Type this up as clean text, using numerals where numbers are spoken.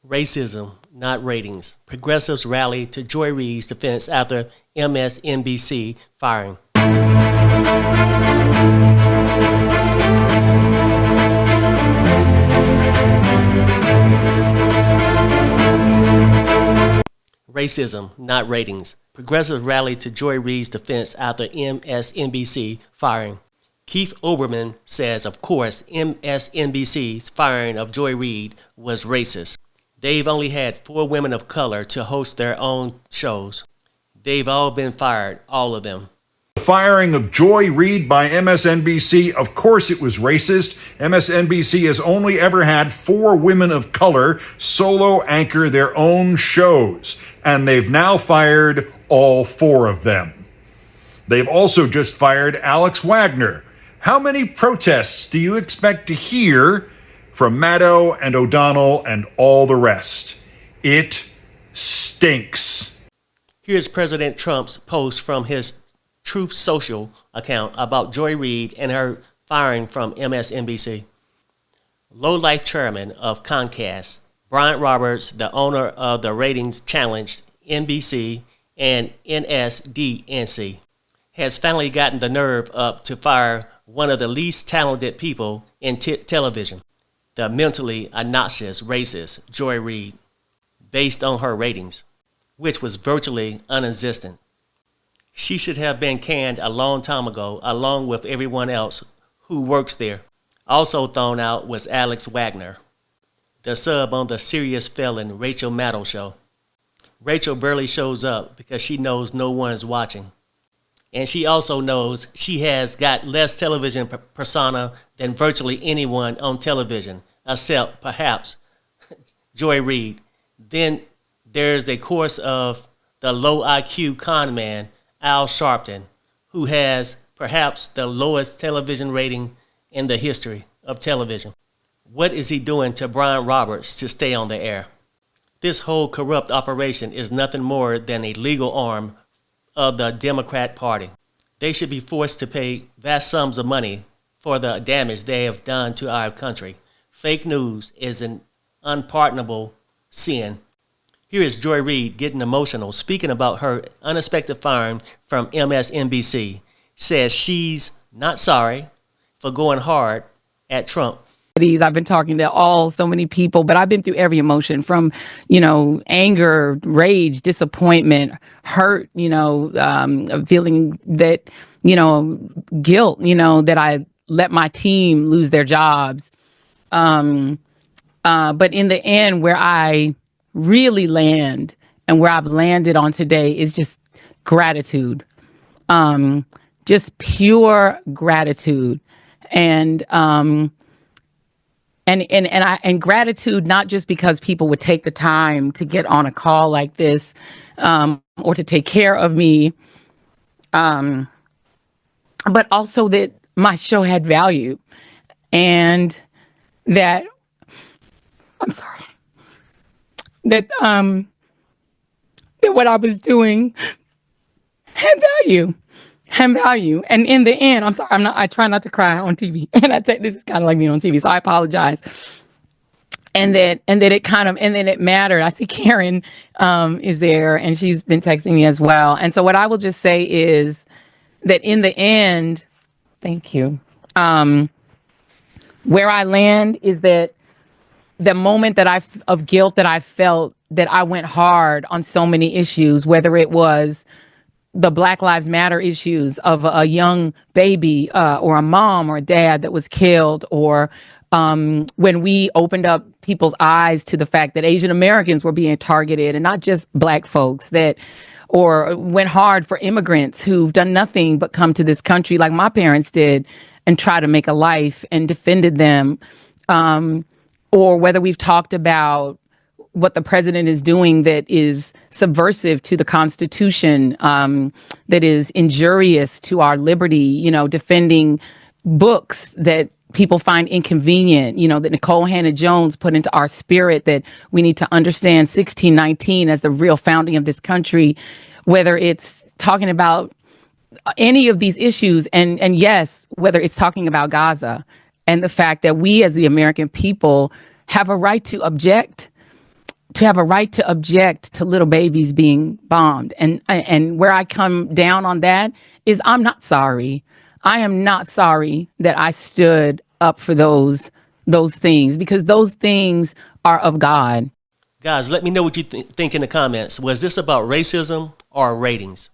Racism, not ratings. Progressives rally to Joy Reid's defense after MSNBC firing. Racism, not ratings. Progressives rally to Joy Reid's defense after MSNBC firing. Keith Olbermann says, of course, MSNBC's firing of Joy Reid was racist. They've only had 4 women of color to host their own shows. They've all been fired, all of them. The firing of Joy Reid by MSNBC, of course it was racist. MSNBC has only ever had 4 women of color solo anchor their own shows, and they've now fired all 4 of them. They've also just fired Alex Wagner. How many protests do you expect to hear from Maddow and O'Donnell and all the rest? It stinks. Here's President Trump's post from his Truth Social account about Joy Reid and her firing from MSNBC. Low-life chairman of Comcast, Brian Roberts, the owner of the ratings challenged NBC and NSDNC, has finally gotten the nerve up to fire one of the least talented people in television, the mentally obnoxious racist Joy Reid, based on her ratings, which was virtually non-existent. She should have been canned a long time ago, along with everyone else who works there. Also thrown out was Alex Wagner, the sub on the serious felon Rachel Maddow show. Rachel barely shows up because she knows no one's watching. And she also knows she has got less television persona than virtually anyone on television, except perhaps Joy Reid. Then there's a course of the low IQ con man, Al Sharpton, who has perhaps the lowest television rating in the history of television. What is he doing to Brian Roberts to stay on the air? This whole corrupt operation is nothing more than a legal arm of the Democrat Party. They should be forced to pay vast sums of money for the damage they have done to our country. Fake news is an unpardonable sin. Here is Joy Reid getting emotional, speaking about her unexpected firing from MSNBC. Says she's not sorry for going hard at Trump. I've been talking to so many people, but I've been through every emotion from, anger, rage, disappointment, hurt, feeling that, guilt, that I let my team lose their jobs. But in the end, where I really land and where I've landed on today is just gratitude, just pure gratitude. And gratitude, not just because people would take the time to get on a call like this, or to take care of me, but also that my show had value, and that that what I was doing had value. And in the end, I try not to cry on TV. And this is kind of like being on TV, so I apologize. And then it mattered. I see Karen is there, and she's been texting me as well. And so what I will just say is that in the end, thank you. Where I land is that the moment of guilt that I felt, that I went hard on so many issues, whether it was the Black Lives Matter issues of a young baby or a mom or a dad that was killed, or when we opened up people's eyes to the fact that Asian Americans were being targeted and not just Black folks, or went hard for immigrants who've done nothing but come to this country like my parents did and try to make a life and defended them, or whether we've talked about what the president is doing that is subversive to the Constitution, that is injurious to our liberty, defending books that people find inconvenient, that Nicole Hannah-Jones put into our spirit, that we need to understand 1619 as the real founding of this country, whether it's talking about any of these issues, and yes, whether it's talking about Gaza and the fact that we as the American people have a right to object to have a right to object to little babies being bombed. And where I come down on that is I'm not sorry. I am not sorry that I stood up for those things, because those things are of God. Guys, let me know what you think in the comments. Was this about racism or ratings?